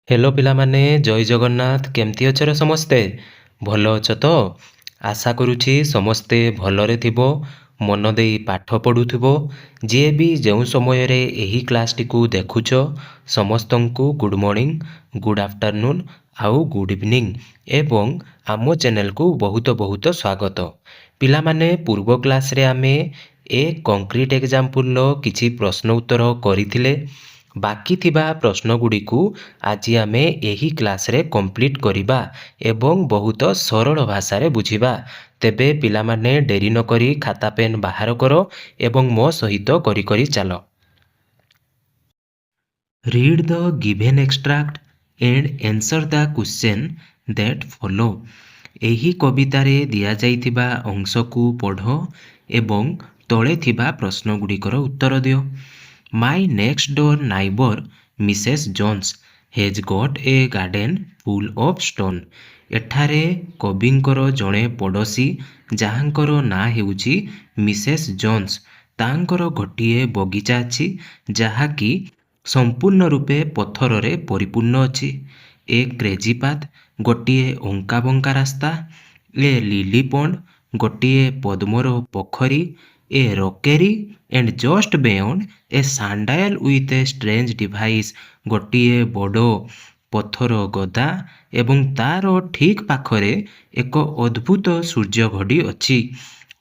Hello पिलामाने जय जगन्नाथ केमती अछर समस्ते भल अछ तो आशा करुछि समस्ते भलरे थिबो मन देई पाठ पढुथिबो जे भी जेउ समय रे एही क्लास टी को देखुछ समस्तंकु गुड मॉर्निंग गुड आफ्टरनून आउ गुड इवनिंग एवं आमो चैनल को बहुत बहुत स्वागत पिलामाने पूर्व क्लास रे आमे एक कंक्रीट एग्जांपल लो किछि प्रश्न उत्तर करिथिले बाकी थिबा प्रश्न गुडी को आज आमे एही क्लास रे कंप्लीट करिबा एवं बहुत सरल भाषा रे बुझिबा तेबे पिला माने डेरी न करी खाता पेन बाहर करो एवं मो सहित करी करी चलो read the given extract and answer the question that follow एही कविता रे दिया जाइथिबा अंश को पढ़ो एवं तळे थिबा प्रश्न गुडीकर उत्तर दियो my next door neighbour Mrs Jones has got a garden full of stone एठारे कविंकर जड़े पड़ोशी जहाँकर ना हेउची मिसेस जोन्स तांकर गोटिए बगीचा अच्छी जहाँकि संपूर्ण रूपे पत्थर रे परिपूर्ण अच्छी ए क्रेजी पाथ गोटिए अंका बंका रास्ता ए लिली पॉन्ड गोटिए पद्मर पोखरी a rockery and just beyond a sundial with a strange device गोटिए बड़ पत्थर गदा एवं तार ठीक पाखरे एक अद्भुत सूर्य घड़ी अच्छी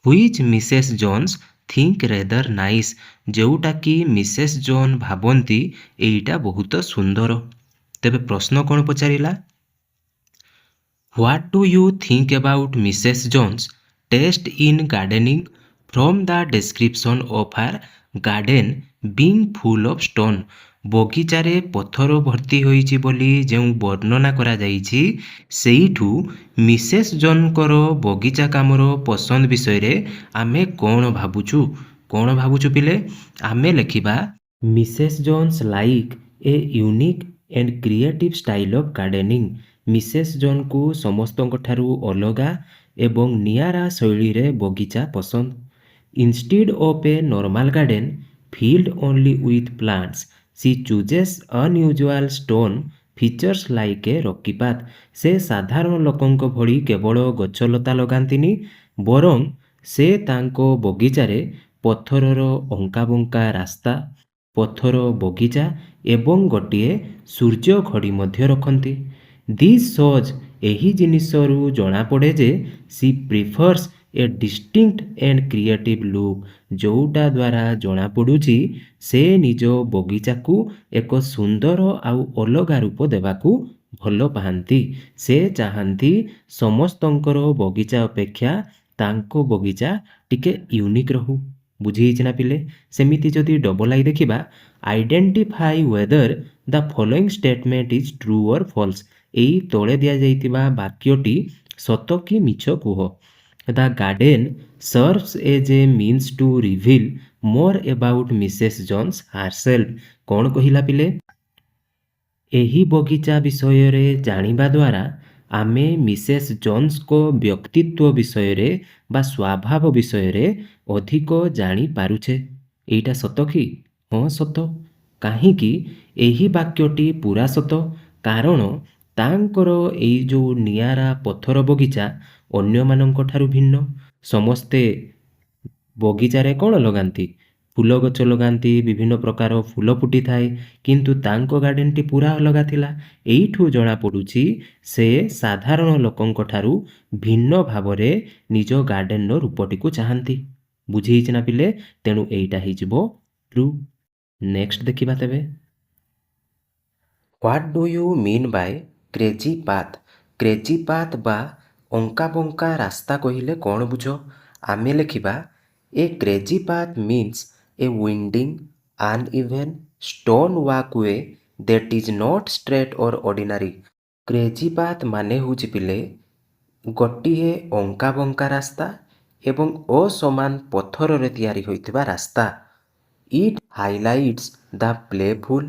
which Mrs Jones think rather nice जोटा कि मिसेस जोन भाबंती एटा बहुत सुंदर तेबे प्रश्न कौन पचारिला what do you think about Mrs Jones taste in gardening from the description of her garden being full of stone बगीचारे पत्थर भर्ती होईची बोली जो वर्णना करा जाईची सेईठू मिसेस जोनकर बगीचा कामर पसंद विषय रे आमे कौन भाबुचु पिले आमे लिखिबा Mrs Jones like a unique and creative style of gardening Mrs Jones को समस्तଙ୍କ ଠାରୁ ଅଲଗା ଏବଂ ନିଆରା ଶୈଳୀରେ ବଗିଚା ପସନ୍ଦ instead of a normal garden filled only with plants she chooses unusual stone features like a rocky path ସେ ସାଧାରଣ ଲୋକଙ୍କ ଭଳି କେବଳ ଗଛଲତା ଲଗାନ୍ତିନି ବରଂ ସେ ତାଙ୍କ ବଗିଚାରେ ପଥରର ଅଙ୍କାବଙ୍କା ରାସ୍ତା ପଥର ବଗିଚା ଏବଂ ଗୋଟିଏ ସୂର୍ଯ୍ୟ ଘଡ଼ି ମଧ୍ୟ ରଖନ୍ତି ଦିସ୍ ସୋଜ୍ ଏହି ଜିନିଷରୁ ଜଣାପଡ଼େ ଯେ she prefers a distinct and creative look ଯେଉଁଟା ଦ୍ୱାରା ଜଣାପଡ଼ୁଛି ସେ ନିଜ ବଗିଚାକୁ ଏକ ସୁନ୍ଦର ଆଉ ଅଲଗା ରୂପ ଦେବାକୁ ଭଲ ପାଆନ୍ତି ସେ ଚାହାନ୍ତି ସମସ୍ତଙ୍କର ବଗିଚା ଅପେକ୍ଷା ତାଙ୍କ ବଗିଚା ଟିକେ ୟୁନିକ୍ ରହୁ ବୁଝିହେଇଛି ନା ପିଲେ ସେମିତି ଯଦି ଡବଲ ଆଇ ଦେଖିବା identify whether the following statement is true or false ଏଇ ତଳେ ଦିଆଯାଇଥିବା ବାକ୍ୟଟି ସତ କି ମିଛ କୁହ the garden serves as a means to reveal more about Mrs Jones herself କ'ଣ କହିଲା ପିଲେ ଏହି ବଗିଚା ବିଷୟରେ ଜାଣିବା ଦ୍ୱାରା ଆମେ ମିସେସ୍ ଜନ୍ସଙ୍କ ବ୍ୟକ୍ତିତ୍ୱ ବିଷୟରେ ବା ସ୍ୱଭାବ ବିଷୟରେ ଅଧିକ ଜାଣିପାରୁଛେ ଏଇଟା ସତ କି ହଁ ସତ କାହିଁକି ଏହି ବାକ୍ୟଟି ପୁରା ସତ କାରଣ ତାଙ୍କର ଏଇ ଯେଉଁ ନିଆରା ପଥର ବଗିଚା ଅନ୍ୟମାନଙ୍କ ଠାରୁ ଭିନ୍ନ ସମସ୍ତେ ବଗିଚାରେ କ'ଣ ଲଗାନ୍ତି ଫୁଲ ଗଛ ଲଗାନ୍ତି ବିଭିନ୍ନ ପ୍ରକାର ଫୁଲ ଫୁଟିଥାଏ କିନ୍ତୁ ତାଙ୍କ ଗାର୍ଡେନଟି ପୁରା ଅଲଗା ଥିଲା ଏଇଠୁ ଜଣାପଡ଼ୁଛି ସେ ସାଧାରଣ ଲୋକଙ୍କ ଠାରୁ ଭିନ୍ନ ଭାବରେ ନିଜ ଗାର୍ଡେନର ରୂପଟିକୁ ଚାହାନ୍ତି ବୁଝିହେଇଛି ନା ପିଲେ ତେଣୁ ଏଇଟା ହେଇଯିବ ଟ୍ରୁ ନେକ୍ସଟ ଦେଖିବା ତେବେ what do you mean by crazy path ବା ଅଙ୍କା ବଙ୍କା ରାସ୍ତା କହିଲେ କ'ଣ ବୁଝ ଆମେ ଲେଖିବା a crazy path means a winding uneven stone walkway that is not straight or ordinary crazy path ମାନେ ହେଉଛି ପିଲେ ଗୋଟିଏ ଅଙ୍କା ବଙ୍କା ରାସ୍ତା ଏବଂ ଅସମାନ ପଥରରେ ତିଆରି ହୋଇଥିବା ରାସ୍ତା it highlights the playful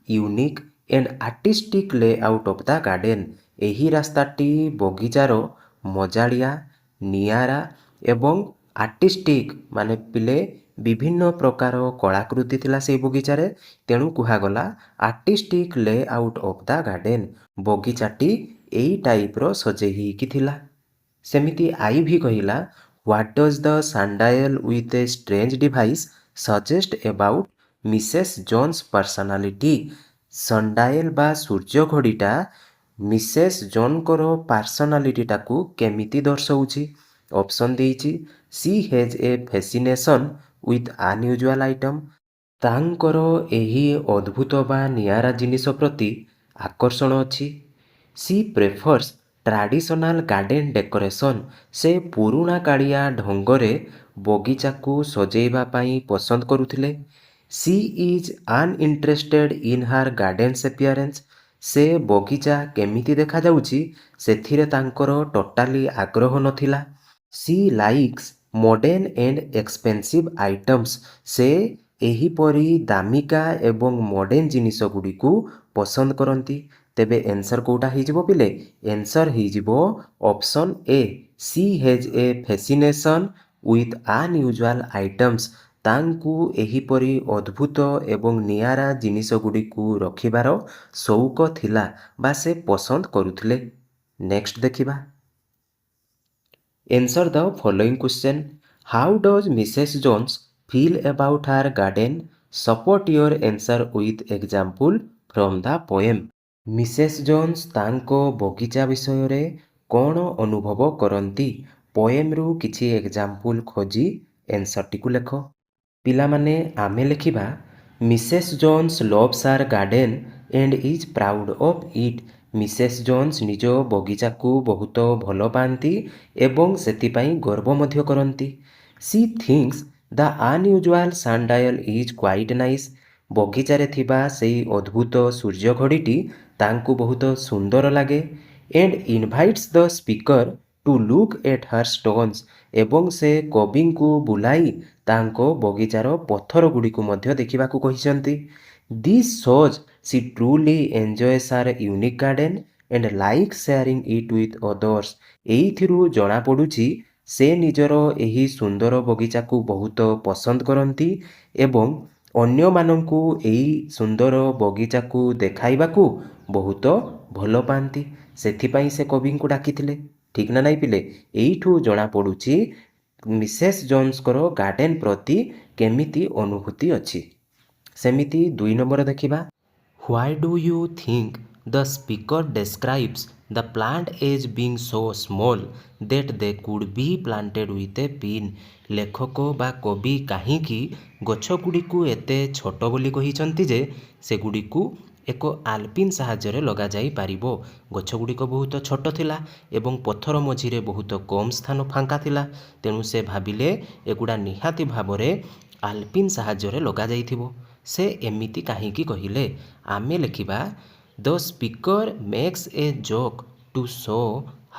unique and artistic layout of the garden ଏହି ରାସ୍ତାଟି ବଗିଚାର ମଜାଳିଆ ନିଆରା ଏବଂ ଆର୍ଟିଷ୍ଟିକ୍ ମାନେ ପିଲେ ବିଭିନ୍ନ ପ୍ରକାର କଳାକୃତି ଥିଲା ସେଇ ବଗିଚାରେ, ତେଣୁ କୁହାଗଲା ଆର୍ଟିଷ୍ଟିକ୍ ଲେ ଆଉଟ୍ ଅଫ୍ ଦ ଗାର୍ଡେନ୍। ବଗିଚାଟି ଏଇ ଟାଇପ୍ର ସଜେଇ ହେଇକି ଥିଲା। ସେମିତି ଆଇଭି କହିଲା, what does the sundial with a strange device suggest about Mrs Jones personality? Sundial ବା ସୂର୍ଯ୍ୟ ଘଡ଼ିଟା ମିସେସ୍ ଜୋନ୍ଙ୍କର ପାର୍ସନାଲିଟିଟାକୁ କେମିତି ଦର୍ଶଉଛି? ଅପସନ୍ ଦେଇଛି, she has a fascination with unusual item. ତାଙ୍କର ଏହି ଅଦ୍ଭୁତ ବା ନିଆରା ଜିନିଷ ପ୍ରତି ଆକର୍ଷଣ ଅଛି। She prefers traditional garden decoration. ସେ ପୁରୁଣା କାଳିଆ ଢଙ୍ଗରେ ବଗିଚାକୁ ସଜେଇବା ପାଇଁ ପସନ୍ଦ କରୁଥିଲେ। She is uninterested in her garden's appearance. ସେ ବଗିଚା କେମିତି ଦେଖାଯାଉଛି ସେଥିରେ ତାଙ୍କର ଟୋଟାଲି ଆଗ୍ରହ ନଥିଲା। She likes modern and expensive items. ସେ ଏହିପରି ଦାମିକା ଏବଂ ମଡର୍ଣ୍ଣ ଜିନିଷ ଗୁଡ଼ିକୁ ପସନ୍ଦ କରନ୍ତି। ତେବେ ଏନ୍ସର୍ କେଉଁଟା ହେଇଯିବ ପିଲେ? ଏନ୍ସର୍ ହେଇଯିବ option A, she has a fascination with unusual items. ତାଙ୍କୁ ଏହିପରି ଅଦ୍ଭୁତ ଏବଂ ନିଆରା ଜିନିଷ ଗୁଡ଼ିକୁ ରଖିବାର ସଉକ ଥିଲା ବା ସେ ପସନ୍ଦ କରୁଥିଲେ। ନେକ୍ସଟ ଦେଖିବା। Answer the following question. How does Mrs. Jones feel about her garden? Support your answer with example from the poem. Mrs Jones ତାଙ୍କ ବଗିଚା ବିଷୟରେ କ'ଣ ଅନୁଭବ କରନ୍ତି? ପୋଏମ୍ରୁ କିଛି ଏକ୍ଜାମ୍ପଲ୍ ଖୋଜି ଏନ୍ସର୍ଟିକୁ ଲେଖ। ପିଲାମାନେ ଆମେ ଲେଖିବା, Mrs Jones loves her garden and is proud of it. Mrs Jones ନିଜ ବଗିଚାକୁ ବହୁତ ଭଲ ପାଆନ୍ତି ଏବଂ ସେଥିପାଇଁ ଗର୍ବ ମଧ୍ୟ କରନ୍ତି। She thinks the unusual sundial is quite nice. ବଗିଚାରେ ଥିବା ସେଇ ଅଦ୍ଭୁତ ସୂର୍ଯ୍ୟ ଘଡ଼ିଟି ତାଙ୍କୁ ବହୁତ ସୁନ୍ଦର ଲାଗେ। And invites the speaker to look at her stones. ଏବଂ ସେ କବିଙ୍କୁ ବୁଲାଇ ତାଙ୍କ ବଗିଚାର ପଥର ଗୁଡ଼ିକୁ ମଧ୍ୟ ଦେଖିବାକୁ କହିଛନ୍ତି। This shows she truly enjoys her unique garden and like sharing it with others. ଏଇଥିରୁ ଜଣାପଡ଼ୁଛି ସେ ନିଜର ଏହି ସୁନ୍ଦର ବଗିଚାକୁ ବହୁତ ପସନ୍ଦ କରନ୍ତି ଏବଂ ଅନ୍ୟମାନଙ୍କୁ ଏହି ସୁନ୍ଦର ବଗିଚାକୁ ଦେଖାଇବାକୁ ବହୁତ ଭଲ ପାଆନ୍ତି। ସେଥିପାଇଁ ସେ କବିଙ୍କୁ ଡାକିଥିଲେ। ଠିକ୍ ନା ନାଇଁ ପିଲେ? ଏଇଠୁ ଜଣାପଡ଼ୁଛି ମିସେସ୍ ଜୋନ୍ସଙ୍କର ଗାର୍ଡେନ୍ ପ୍ରତି କେମିତି ଅନୁଭୂତି ଅଛି। ସେମିତି 2 ନମ୍ବର ଦେଖିବା। Why do you think the speaker describes the plant as being so small that they could be planted with a pin. ଲେଖକ ବା କବି କାହିଁକି ଗଛଗୁଡ଼ିକୁ ଏତେ ଛୋଟ ବୋଲି କହିଛନ୍ତି ଯେ ସେଗୁଡ଼ିକୁ ଏକ ଆଲପିନ୍ ସାହାଯ୍ୟରେ ଲଗାଯାଇପାରିବ। ଗଛଗୁଡ଼ିକ ବହୁତ ଛୋଟ ଥିଲା ଏବଂ ପଥର ମଝିରେ ବହୁତ କମ୍ ସ୍ଥାନ ଫାଙ୍କା ଥିଲା। ତେଣୁ ସେ ଭାବିଲେ ଏଗୁଡ଼ା ନିହାତି ଭାବରେ ଆଲପିନ୍ ସାହାଯ୍ୟରେ ଲଗାଯାଇଥିବ। ସେ ଏମିତି କାହିଁକି କହିଲେ? ଆମେ ଲେଖିବା, the speaker makes a joke to show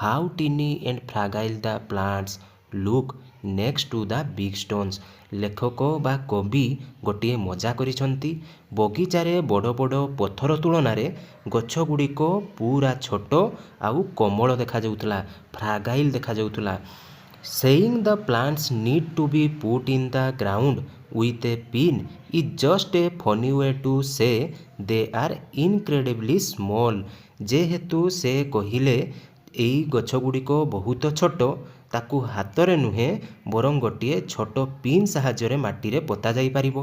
how tiny and fragile the plants look next to the big stones. ଲେଖକ ବା କବି ଗୋଟିଏ ମଜା କରିଛନ୍ତି। ବଗିଚାରେ ବଡ଼ ବଡ଼ ପଥର ତୁଳନାରେ ଗଛଗୁଡ଼ିକ ପୁରା ଛୋଟ ଆଉ କୋମଳ ଦେଖାଯାଉଥିଲା, ଫ୍ରାଗାଇଲ୍ ଦେଖାଯାଉଥିଲା। ସେଇଂ ଦ plants need to B put in the ground with a pin is just a Fani way to ସେ ଦେ ଆର୍ ଇନକ୍ରେଡ଼ିବଲି ସ୍ମଲ୍। ଯେହେତୁ ସେ କହିଲେ ଏଇ ଗଛଗୁଡ଼ିକ ବହୁତ ଛୋଟ, ତାକୁ ହାତରେ ନୁହେଁ ବରଂ ଗୋଟିଏ ଛୋଟ ପିନ୍ ସାହାଯ୍ୟରେ ମାଟିରେ ପୋତା ଯାଇପାରିବ।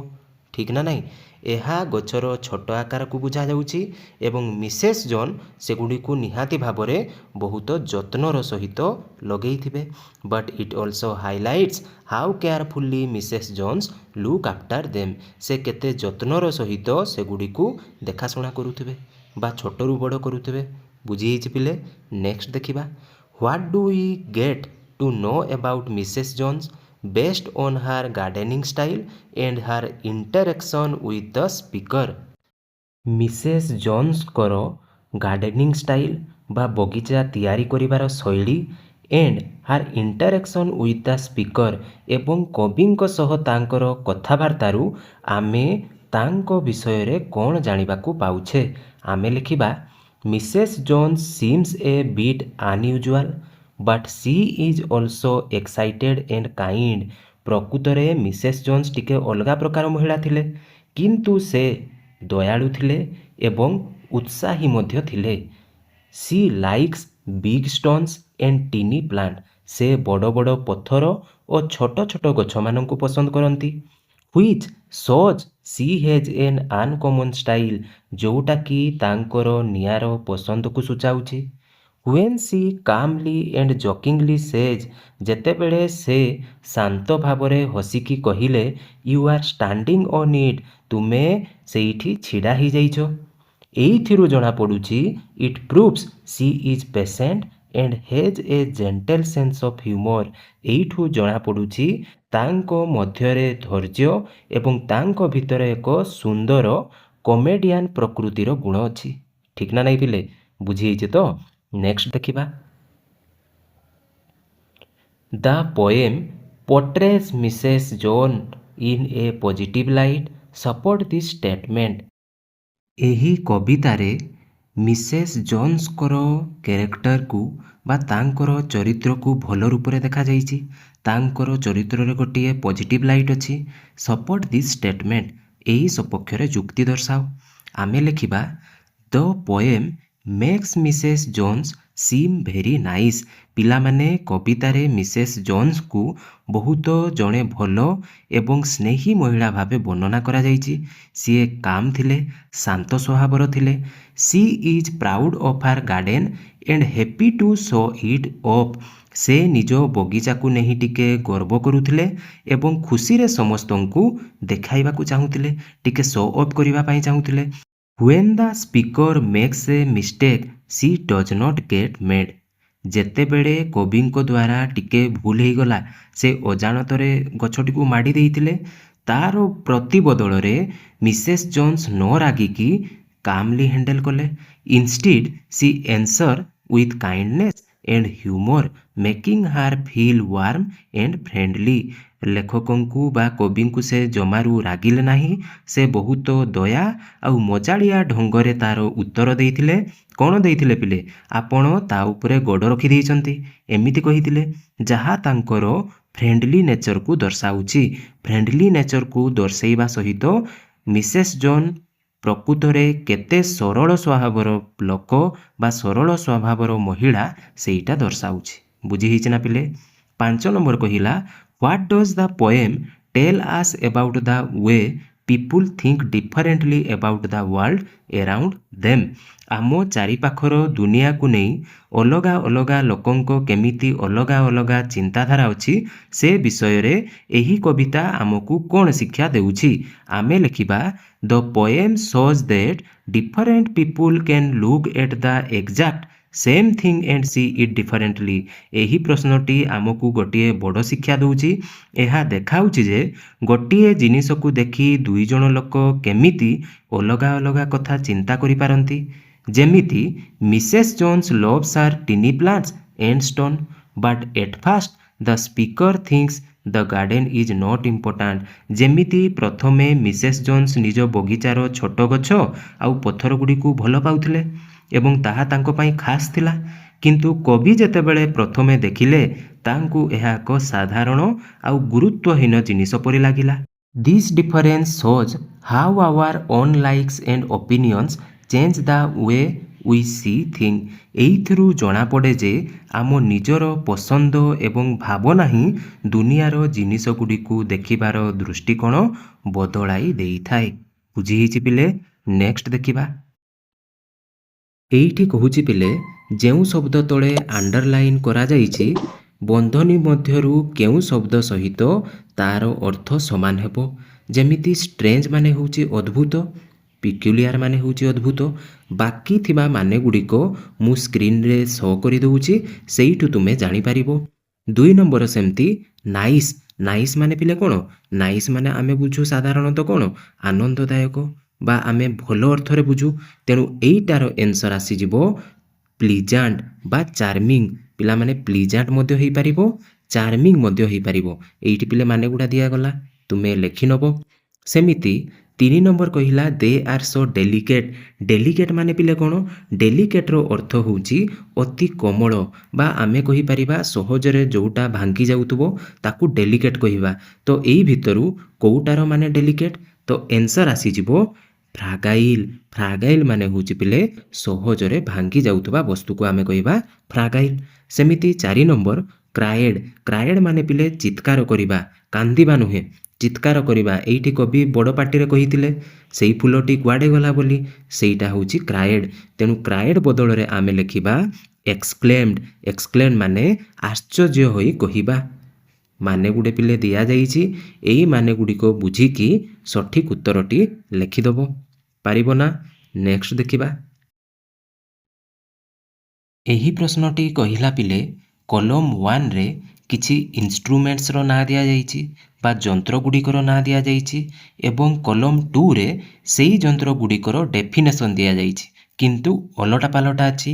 ଠିକ୍ ନା ନାହିଁ? ଏହା ଗଛର ଛୋଟ ଆକାରକୁ ବୁଝାଯାଉଛି ଏବଂ ମିସେସ୍ ଜୋନ୍ ସେଗୁଡ଼ିକୁ ନିହାତି ଭାବରେ ବହୁତ ଯତ୍ନର ସହିତ ଲଗେଇଥିବେ। But it also highlights how carefully Mrs Jones look after them. ସେ କେତେ ଯତ୍ନର ସହିତ ସେଗୁଡ଼ିକୁ ଦେଖାଶୁଣା କରୁଥିବେ ବା ଛୋଟରୁ ବଡ଼ କରୁଥିବେ। ବୁଝି ହେଇଛି ପିଲେ? ନେକ୍ସଟ ଦେଖିବା। What do we get to know about Mrs Jones based on her gardening style and her interaction with the speaker. Mrs ଜୋନ୍ସଙ୍କର ଗାର୍ଡେନିଂ ଷ୍ଟାଇଲ୍ ବା ବଗିଚା ତିଆରି କରିବାର ଶୈଳୀ and her interaction with the speaker ଏବଂ କବିଙ୍କ ସହ ତାଙ୍କର କଥାବାର୍ତ୍ତାରୁ ଆମେ ତାଙ୍କ ବିଷୟରେ କ'ଣ ଜାଣିବାକୁ ପାଉଛେ? ଆମେ ଲେଖିବା, Mrs Jones seems a bit unusual but she is also excited and kind. ପ୍ରକୃତରେ ମିସେସ୍ ଜୋନ୍ସ ଟିକେ ଅଲଗା ପ୍ରକାର ମହିଳା ଥିଲେ, କିନ୍ତୁ ସେ ଦୟାଳୁ ଥିଲେ ଏବଂ ଉତ୍ସାହୀ ମଧ୍ୟ ଥିଲେ। She likes big stones and tiny plant. ସେ ବଡ଼ ବଡ଼ ପଥର ଓ ଛୋଟ ଛୋଟ ଗଛମାନଙ୍କୁ ପସନ୍ଦ କରନ୍ତି। Which shows she has an uncommon style, ଯେଉଁଟାକି ତାଙ୍କର ନିଆର ପସନ୍ଦକୁ ସୂଚାଉଛି। When she calmly and jokingly says, ଯେତେବେଳେ ସେ ଶାନ୍ତ ଭାବରେ ହସିକି କହିଲେ you are standing on it, ତୁମେ ସେଇଠି ଛିଡ଼ା ହେଇଯାଇଛ। ଏଇଥିରୁ ଜଣାପଡ଼ୁଛି it proves she is patient and has a gentle sense of humour. ଏଇଠୁ ଜଣାପଡ଼ୁଛି ତାଙ୍କ ମଧ୍ୟରେ ଧୈର୍ଯ୍ୟ ଏବଂ ତାଙ୍କ ଭିତରେ ଏକ ସୁନ୍ଦର କମେଡ଼ିଆନ୍ ପ୍ରକୃତିର ଗୁଣ ଅଛି। ଠିକ୍ ନା ନାଇଁ ପିଲେ? ବୁଝି ହେଇଛି ତ? ନେକ୍ସଟ ଦେଖିବା। The poem portrays Mrs Jones in a positive light support this statement. ଏହି କବିତାରେ ମିସେସ୍ ଜୋନ୍ସଙ୍କର କ୍ୟାରେକ୍ଟରକୁ ବା ତାଙ୍କର ଚରିତ୍ରକୁ ଭଲ ରୂପରେ ଦେଖାଯାଇଛି। ତାଙ୍କର ଚରିତ୍ରରେ ଗୋଟିଏ ପଜିଟିଭ୍ ଲାଇଟ୍ ଅଛି। ସପୋର୍ଟ ଦିସ୍ ଷ୍ଟେଟମେଣ୍ଟ, ଏହି ସପକ୍ଷରେ ଯୁକ୍ତି ଦର୍ଶାଅ। ଆମେ ଲେଖିବା the poem makes Mrs Jones sim very nice. ପିଲାମାନେ, କବିତାରେ ମିସେସ୍ ଜୋନ୍ସଙ୍କୁ ବହୁତ ଜଣେ ଭଲ ଏବଂ ସ୍ନେହୀ ମହିଳା ଭାବେ ବର୍ଣ୍ଣନା କରାଯାଇଛି। ସିଏ କାମ୍ ଥିଲେ, ଶାନ୍ତ ସ୍ୱଭାବର ଥିଲେ। She is proud of her garden and happy to show it off. ସେ ନିଜ ବଗିଚାକୁ ନେଇ ଟିକେ ଗର୍ବ କରୁଥିଲେ ଏବଂ ଖୁସିରେ ସମସ୍ତଙ୍କୁ ଦେଖାଇବାକୁ ଚାହୁଁଥିଲେ, ଟିକେ ଶୋ ଅଫ୍ କରିବା ପାଇଁ ଚାହୁଁଥିଲେ। When the speaker makes a mistake she does not get mad. ଯେତେବେଳେ କବିଙ୍କ ଦ୍ୱାରା ଟିକେ ଭୁଲ ହେଇଗଲା, ସେ ଅଜାଣତରେ ଗଛଟିକୁ ମାଡ଼ି ଦେଇଥିଲେ, ତାର ପ୍ରତିବଦଳରେ ମିସେସ୍ ଜୋନ୍ସ ନ ରାଗିକି କାମଲି ହ୍ୟାଣ୍ଡେଲ୍ କଲେ। Instead she answer with kindness and humour making her feel warm and friendly. ଲେଖକଙ୍କୁ ବା କବିଙ୍କୁ ସେ ଜମାରୁ ରାଗିଲେ ନାହିଁ। ସେ ବହୁତ ଦୟା ଆଉ ମଜାଳିଆ ଢଙ୍ଗରେ ତାର ଉତ୍ତର ଦେଇଥିଲେ। କ'ଣ ଦେଇଥିଲେ ପିଲେ? ଆପଣ ତା ଉପରେ ଗୋଡ଼ ରଖିଦେଇଛନ୍ତି, ଏମିତି କହିଥିଲେ, ଯାହା ତାଙ୍କର ଫ୍ରେଣ୍ଡଲି ନେଚରକୁ ଦର୍ଶାଉଛି। ଫ୍ରେଣ୍ଡଲି ନେଚରକୁ ଦର୍ଶାଇବା ସହିତ ମିସେସ୍ ଜୋନ୍ ପ୍ରକୃତରେ କେତେ ସରଳ ସ୍ୱଭାବର ଲୋକ ବା ସରଳ ସ୍ୱଭାବର ମହିଳା ସେଇଟା ଦର୍ଶାଉଛି। ବୁଝି ହେଇଛି ନା ପିଲେ? 5 ନମ୍ବର କହିଲା what does the poem tell us about the way people think differently about the world around them. ଆମ ଚାରିପାଖର ଦୁନିଆକୁ ନେଇ ଅଲଗା ଅଲଗା ଲୋକଙ୍କ କେମିତି ଅଲଗା ଅଲଗା ଚିନ୍ତାଧାରା ଅଛି, ସେ ବିଷୟରେ ଏହି କବିତା ଆମକୁ କ'ଣ ଶିକ୍ଷା ଦେଉଛି? ଆମେ ଲେଖିବା the poem shows that different people can look at the exact same thing and see it differently. ଏହି ପ୍ରଶ୍ନଟି ଆମକୁ ଗୋଟିଏ ବଡ଼ ଶିକ୍ଷା ଦେଉଛି। ଏହା ଦେଖାଉଛି ଯେ ଗୋଟିଏ ଜିନିଷକୁ ଦେଖି ଦୁଇ ଜଣ ଲୋକ କେମିତି ଅଲଗା ଅଲଗା କଥା ଚିନ୍ତା କରିପାରନ୍ତି। ଯେମିତି Mrs Jones loves her tiny plants and stone, but at first the speaker thinks the garden is not important. ଯେମିତି ପ୍ରଥମେ ମିସେସ୍ ଜୋନ୍ସ ନିଜ ବଗିଚାର ଛୋଟ ଗଛ ଆଉ ପଥର ଗୁଡ଼ିକୁ ଭଲ ପାଉଥିଲେ ଏବଂ ତାହା ତାଙ୍କ ପାଇଁ ଖାସ୍ ଥିଲା, କିନ୍ତୁ କବି ଯେତେବେଳେ ପ୍ରଥମେ ଦେଖିଲେ, ତାଙ୍କୁ ଏହା ଏକ ସାଧାରଣ ଆଉ ଗୁରୁତ୍ୱହୀନ ଜିନିଷ ପରି ଲାଗିଲା। This difference shows how our own likes and opinions change the way we see thing. ଏଇଥିରୁ ଜଣାପଡ଼େ ଯେ ଆମ ନିଜର ପସନ୍ଦ ଏବଂ ଭାବନା ହିଁ ଦୁନିଆର ଜିନିଷଗୁଡ଼ିକୁ ଦେଖିବାର ଦୃଷ୍ଟିକୋଣ ବଦଳାଇ ଦେଇଥାଏ। ବୁଝି ହେଇଛି ପିଲେ? ନେକ୍ସଟ ଦେଖିବା। ଏଇଠି କହୁଛି ପିଲେ, ଯେଉଁ ଶବ୍ଦ ତଳେ ଆଣ୍ଡରଲାଇନ୍ କରାଯାଇଛି, ବନ୍ଧନୀ ମଧ୍ୟରୁ କେଉଁ ଶବ୍ଦ ସହିତ ତାର ଅର୍ଥ ସମାନ ହେବ। ଯେମିତି ଷ୍ଟ୍ରେଞ୍ଜ ମାନେ ହେଉଛି ଅଦ୍ଭୁତ, ପିକ୍ୟୁଲିଆର ମାନେ ହେଉଛି ଅଦ୍ଭୁତ। ବାକି ଥିବା ମାନେ ଗୁଡ଼ିକ ମୁଁ ସ୍କ୍ରିନରେ ଶୋ କରିଦେଉଛି, ସେଇଠୁ ତୁମେ ଜାଣିପାରିବ। 2 ନମ୍ବର ସେମିତି ନାଇସ୍। ନାଇସ୍ ମାନେ ପିଲେ କ'ଣ? ନାଇସ୍ ମାନେ ଆମେ ବୁଝୁ ସାଧାରଣତଃ କ'ଣ? ଆନନ୍ଦଦାୟକ ବା ଆମେ ଭଲ ଅର୍ଥରେ ବୁଝୁ। ତେଣୁ ଏଇଟାର ଏନ୍ସର ଆସିଯିବ ପ୍ଲିଜାଣ୍ଟ ବା ଚାର୍ମିଂ। ପିଲାମାନେ ପ୍ଲିଜାଣ୍ଟ ମଧ୍ୟ ହେଇପାରିବ, ଚାର୍ମିଂ ମଧ୍ୟ ହେଇପାରିବ। ଏଇଠି ପିଲେ ମାନେ ଗୁଡ଼ା ଦିଆଗଲା, ତୁମେ ଲେଖିନେବ। ସେମିତି ତିନି ନମ୍ବର କହିଲା ଦେ ଆର୍ ସୋ ଡେଲିକେଟ୍। ଡେଲିକେଟ୍ ମାନେ ପିଲେ କ'ଣ? ଡେଲିକେଟ୍ର ଅର୍ଥ ହେଉଛି ଅତି କୋମଳ ବା ଆମେ କହିପାରିବା ସହଜରେ ଯେଉଁଟା ଭାଙ୍ଗି ଯାଉଥିବ ତାକୁ ଡେଲିକେଟ୍ କହିବା। ତ ଏଇ ଭିତରୁ କେଉଁଟାର ମାନେ ଡେଲିକେଟ୍? ତ ଏନ୍ସର୍ ଆସିଯିବ ଫ୍ରାଗାଇଲ୍। ଫ୍ରାଗାଇଲ୍ ମାନେ ହେଉଛି ପିଲେ ସହଜରେ ଭାଙ୍ଗି ଯାଉଥିବା ବସ୍ତୁକୁ ଆମେ କହିବା ଫ୍ରାଗାଇଲ୍। ସେମିତି 4 ନମ୍ବର କ୍ରାଏଡ୍। କ୍ରାଏଡ୍ ମାନେ ପିଲେ ଚିତ୍କାର କରିବା, କାନ୍ଦିବା ନୁହେଁ, ଚିତ୍କାର କରିବା। ଏଇଠି କବି ବଡ଼ ପାଟିରେ କହିଥିଲେ ସେଇ ଫୁଲଟି କୁଆଡ଼େ ଗଲା ବୋଲି, ସେଇଟା ହେଉଛି କ୍ରାଏଡ୍। ତେଣୁ କ୍ରାଏଡ୍ ବଦଳରେ ଆମେ ଲେଖିବା ଏକ୍ସକ୍ଲେମ୍ଡ। ଏକ୍ସକ୍ଲେମ୍ଡ ମାନେ ଆଶ୍ଚର୍ଯ୍ୟ ହୋଇ କହିବା। ମାନେ ଗୁଡ଼େ ପିଲେ ଦିଆଯାଇଛି, ଏଇ ମାନେ ଗୁଡ଼ିକ ବୁଝିକି ସଠିକ୍ ଉତ୍ତରଟି ଲେଖିଦେବ। ପାରିବ ନା? ନେକ୍ସଟ ଦେଖିବା। ଏହି ପ୍ରଶ୍ନଟି କହିଲା ପିଲେ କଲମ 1ରେ କିଛି ଇନଷ୍ଟ୍ରୁମେଣ୍ଟସର ନାଁ ଦିଆଯାଇଛି ବା ଯନ୍ତ୍ରଗୁଡ଼ିକର ନାଁ ଦିଆଯାଇଛି ଏବଂ କଲମ 2ରେ ସେଇ ଯନ୍ତ୍ରଗୁଡ଼ିକର ଡେଫିନେସନ୍ ଦିଆଯାଇଛି, କିନ୍ତୁ ଓଲଟା ପାଲଟା ଅଛି।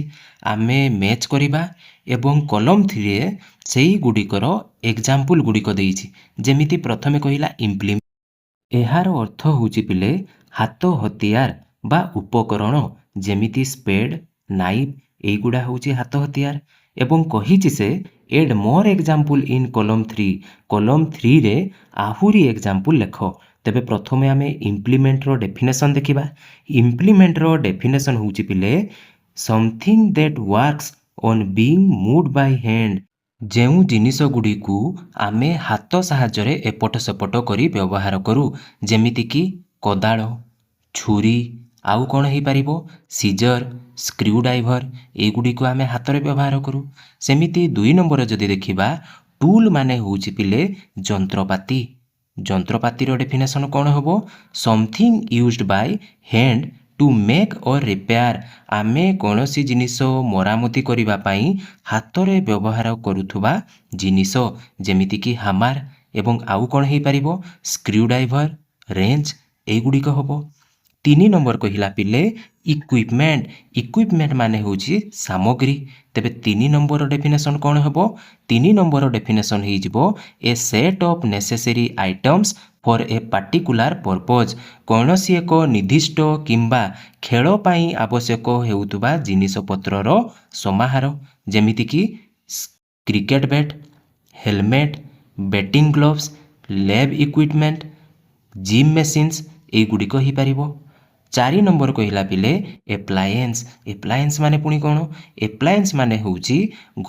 ଆମେ ମ୍ୟାଚ୍ କରିବା ଏବଂ କଲମ 3ରେ ସେଇଗୁଡ଼ିକର ଏକ୍ଜାମ୍ପଲ୍ ଗୁଡ଼ିକ ଦେଇଛି। ଯେମିତି ପ୍ରଥମେ କହିଲା ଇମ୍ପ୍ଲିମେଣ୍ଟ। ଏହାର ଅର୍ଥ ହେଉଛି ପିଲେ ହାତ ହତିଆର ବା ଉପକରଣ, ଯେମିତି ସ୍ପେଡ୍, ନାଇଫ୍, ଏଇଗୁଡ଼ା ହେଉଛି ହାତ ହତିଆର। ଏବଂ କହିଛି ସେ ଏଡ୍ ମୋର୍ ଏକ୍ଜାମ୍ପଲ୍ ଇନ୍ କଲମ 3। କଲମ 3ରେ ଆହୁରି ଏକ୍ଜାମ୍ପଲ୍ ଲେଖ। ତେବେ ପ୍ରଥମେ ଆମେ ଇମ୍ପ୍ଲିମେଣ୍ଟର ଡେଫିନେସନ୍ ଦେଖିବା। ଇମ୍ପ୍ଲିମେଣ୍ଟର ଡେଫିନେସନ୍ ହେଉଛି ପିଲେ something that works on being moved by hand. ଯେଉଁ ଜିନିଷଗୁଡ଼ିକୁ ଆମେ ହାତ ସାହାଯ୍ୟରେ ଏପଟ ସେପଟ କରି ବ୍ୟବହାର କରୁ, ଯେମିତିକି କୋଦାଳ, ଛୁରୀ, ଆଉ କ'ଣ ହେଇପାରିବ ସିଜର, ସ୍କ୍ରୁଡ୍ରାଇଭର, ଏଗୁଡ଼ିକୁ ଆମେ ହାତରେ ବ୍ୟବହାର କରୁ। ସେମିତି 2 ନମ୍ବର ଯଦି ଦେଖିବା, ଟୁଲ୍ ମାନେ ହେଉଛି ପିଲେ ଯନ୍ତ୍ରପାତି। ଯନ୍ତ୍ରପାତିର ଡେଫିନେସନ୍ କ'ଣ ହେବ? Something used Bai hand two make ଅର୍ ରିପେୟାର। ଆମେ କୌଣସି ଜିନିଷ ମରାମତି କରିବା ପାଇଁ ହାତରେ ବ୍ୟବହାର କରୁଥିବା ଜିନିଷ, ଯେମିତିକି ହାମାର, ଏବଂ ଆଉ କ'ଣ ହେଇପାରିବ ସ୍କ୍ରୁଡ୍ରାଇଭର, ରେଞ୍ଚ, ଏଇଗୁଡ଼ିକ ହେବ। 3 ନମ୍ବର କହିଲା ପିଲେ ଇକ୍ୱିପମେଣ୍ଟ। ଇକ୍ୱିପମେଣ୍ଟ ମାନେ ହେଉଛି ସାମଗ୍ରୀ। ତେବେ 3 ନମ୍ବର ଡେଫିନେସନ୍ କ'ଣ ହେବ? 3 ନମ୍ବର ଡେଫିନେସନ୍ ହେଇଯିବ a set of necessary items for a particular purpose. କୌଣସି ଏକ ନିର୍ଦ୍ଦିଷ୍ଟ କିମ୍ବା ଖେଳ ପାଇଁ ଆବଶ୍ୟକ ହେଉଥିବା ଜିନିଷପତ୍ରର ସମାହାର, ଯେମିତିକି cricket bat, helmet, batting gloves, lab equipment, gym machines, ଏଇଗୁଡ଼ିକ ହେଇପାରିବ। 4 ନମ୍ବର କହିଲା ପିଲେ ଏପ୍ଲାଏନ୍ସ। ଏପ୍ଲାଏନ୍ସ ମାନେ ପୁଣି କ'ଣ? ଏପ୍ଲାଏନ୍ସ ମାନେ ହେଉଛି